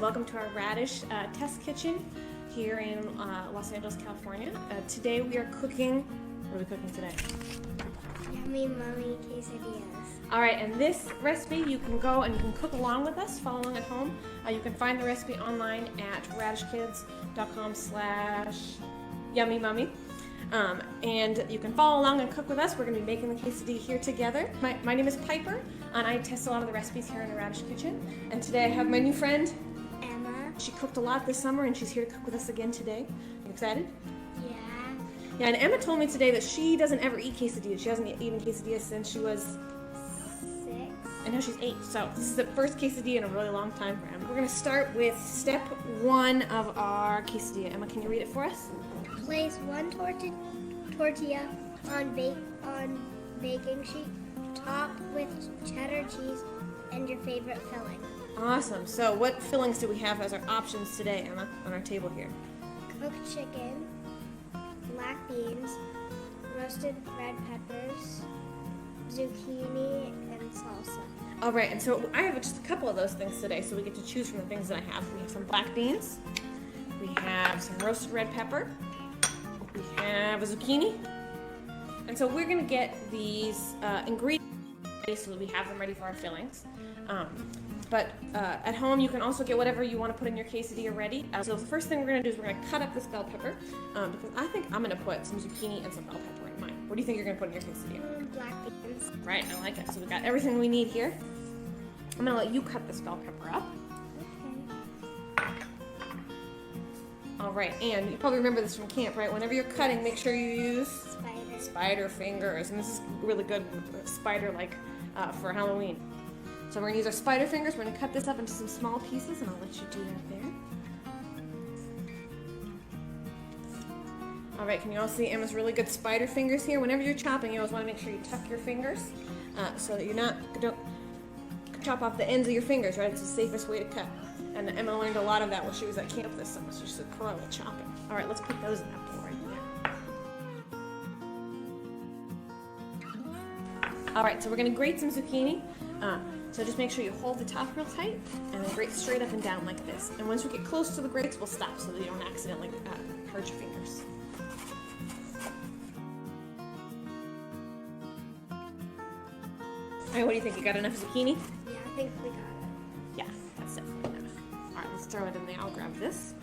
welcome to our Raddish test kitchen here in Los Angeles, California. Today we are cooking, what are we cooking today? Yummy Mummy Quesadillas. Alright, and this recipe you can go and you can cook along with us, follow along at home. You can find the recipe online at raddishkids.com/yummymummy. And you can follow along and cook with us. We're going to be making the quesadilla here together. My name is Piper, and I test a lot of the recipes here in the Raddish kitchen. And today I have my new friend, Emma. She cooked a lot this summer, and she's here to cook with us again today. You excited? Yeah. Yeah, and Emma told me today that she doesn't ever eat quesadillas. She hasn't eaten quesadillas since she was 6. and now she's 8. So this is the first quesadilla in a really long time for Emma. We're going to start with step 1 of our quesadilla. Emma, can you read it for us? Place 1 tortilla on baking sheet, top with cheddar cheese and your favorite filling. Awesome. So what fillings do we have as our options today, Emma, on our table here? Cooked chicken, black beans, roasted red peppers, zucchini, and salsa. All right, and so I have just a couple of those things today, so we get to choose from the things that I have. We have some black beans, we have some roasted red pepper, we have a zucchini, and so we're going to get these ingredients so that we have them ready for our fillings. But at home, you can also get whatever you want to put in your quesadilla ready. So the first thing we're going to do is we're going to cut up this bell pepper because I think I'm going to put some zucchini and some bell pepper in mine. What do you think you're going to put in your quesadilla? Black beans. Right, I like it. So we've got everything we need here. I'm going to let you cut this bell pepper up. Okay. All right, and you probably remember this from camp, right? Whenever you're cutting, make sure you use Spider fingers. And this is really good spider-like for Halloween. So we're going to use our spider fingers. We're going to cut this up into some small pieces, and I'll let you do that there. All right, can you all see Emma's really good spider fingers here? Whenever you're chopping, you always want to make sure you tuck your fingers so that don't chop off the ends of your fingers, right? It's the safest way to cut. And Emma learned a lot of that while she was at camp this summer, so she's a pro at chopping. All right, let's put those in that bowl right there. All right, so we're going to grate some zucchini. So just make sure you hold the top real tight and then grate straight up and down like this. And once we get close to the grates, we'll stop so that you don't accidentally hurt your fingers. All right, what do you think? You got enough zucchini? Yeah, I think we got it. Yeah, that's definitely enough. All right, let's throw it in there. I'll grab this.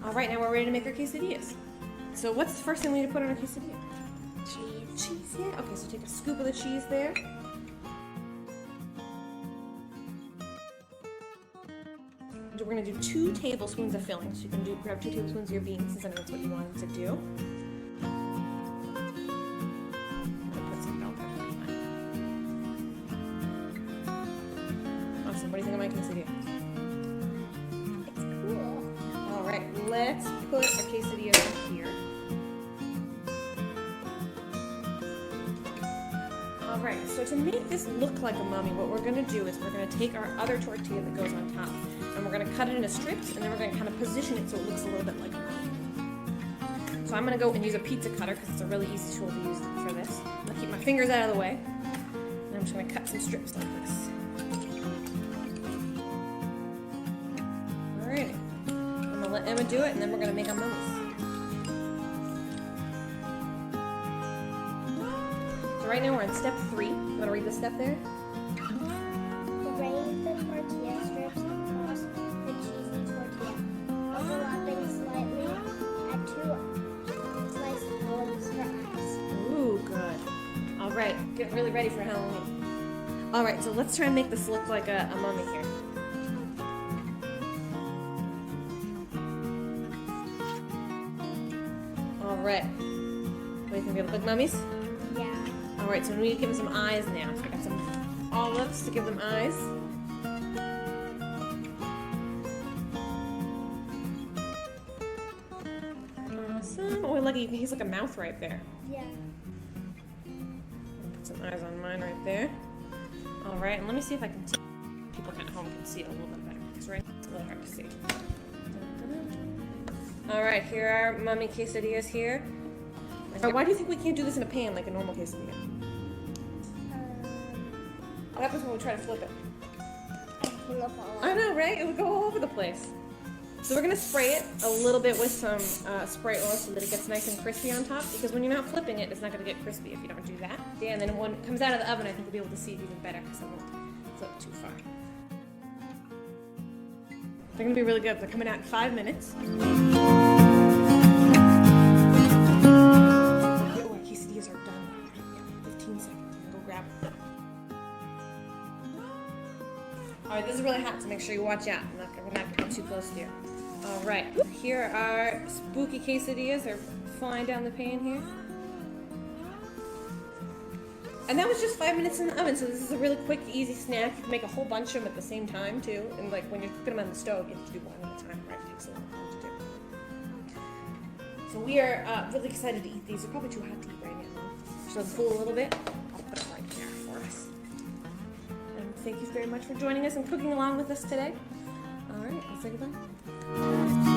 All right, now we're ready to make our quesadillas. So what's the first thing we need to put on our quesadilla? Cheese. Cheese, yeah. Okay, so take a scoop of the cheese there. We're going to do 2 tablespoons of filling. So you can grab 2 tablespoons of your beans since I know that's what you wanted to do. I'm going to put some bell pepper in mine. Awesome. What do you think of my quesadilla? It's cool. All right, let's put our quesadilla over here. All right, so to make this look like a mummy, what we're going to do is we're going to take our other tortilla that goes on top, and we're going to cut it into strips, and then we're going to kind of position it so it looks a little bit like a mummy. So I'm going to go and use a pizza cutter because it's a really easy tool to use for this. I'm going to keep my fingers out of the way, and I'm just going to cut some strips like this. All right, I'm going to let Emma do it, and then we're going to make our mummies. Right now we're on step 3. You want to read the step there? Arrange the tortilla strips across the cheesy tortilla, overlapping slightly. Add 2 sliced olives for eyes. Ooh, good. All right, get really ready for Halloween. All right, so let's try and make this look like a mummy here. All right. What do you think? They look like mummies? Yeah. All right, so we need to give them some eyes now. So I got some olives to give them eyes. Awesome. Oh, look, he's like a mouth right there. Yeah. Put some eyes on mine right there. All right, and let me see if I can people kind of home can see it a little bit better. It's right. It's a little hard to see. All right, here are mummy quesadillas here. Why do you think we can't do this in a pan like a normal quesadilla? What happens when we try to flip it? I taking a fall. I know, right? It would go all over the place. So we're gonna spray it a little bit with some spray oil so that it gets nice and crispy on top, because when you're not flipping it, it's not gonna get crispy if you don't do that. Yeah, and then when it comes out of the oven, I think you'll be able to see it even better because I won't flip too far. They're gonna be really good. They're coming out in 5 minutes. Oh, our quesadillas are done. 15 seconds. Go grab them. All right, this is really hot, so make sure you watch out. We're not gonna come too close to you. All right, here are spooky quesadillas. They're flying down the pan here. And that was just 5 minutes in the oven, so this is a really quick, easy snack. You can make a whole bunch of them at the same time, too. And like when you're cooking them on the stove, you have to do one at a time, right? It takes a long time to do. So we are really excited to eat these. They're probably too hot to eat right now. So cool a little bit. I'll put it right there for us. And thank you very much for joining us and cooking along with us today. All right, I'll say goodbye.